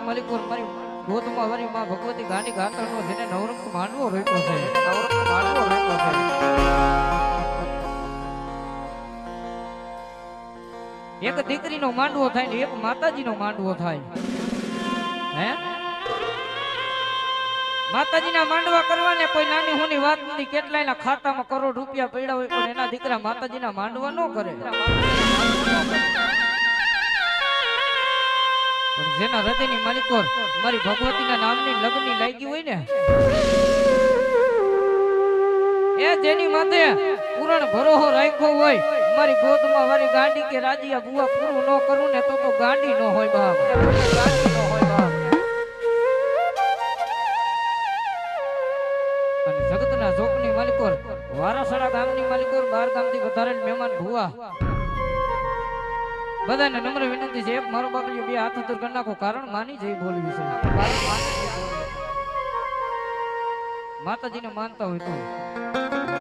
ગામની માલિકો મારી ગોદમાં વરી માં ભગવતી ગાંડી ગાતરનો જેને નવરંગ માંડવો રોક્યો છે, નવરંગ માંડવો રોક્યો છે. એક દીકરીનો માંડવો થાય ને એક માતાજીનો માંડવો થાય. હે માતાજીના માંડવા કરવાને કોઈ નાની હોની વાત નથી. કેટલાયના ખાતામાં કરોડ રૂપિયા પડ્યા હોય પણ એના દીકરા માતાજીના માંડવા ન કરે. પણ જેના હૃદયની માલિકો મારી ભગવતીના નામની લગ્નની લાગી હોય ને એ જેની માથે પૂરણ ભરોહો રાખ્યો હોય મારી ગોદમાં વારી ગાંડી કે રાજીયા બુઆ પૂરું ન કરું ને તો ગાંડી ન હોય બાપ, ગાંડી ન હોય બાપ. અને જગતના જોકની માલિકો વારાસડા ગામની માલિકો 12 ગામથી વધારે મહેમાન ભુવા બધાને નમ્ર વિનંતી છે. મારો બાપલિયો બે હાથ દૂર કરી નાખો કારણ માની જઈ બોલવી છે. માતાજીને માનતા હોય તો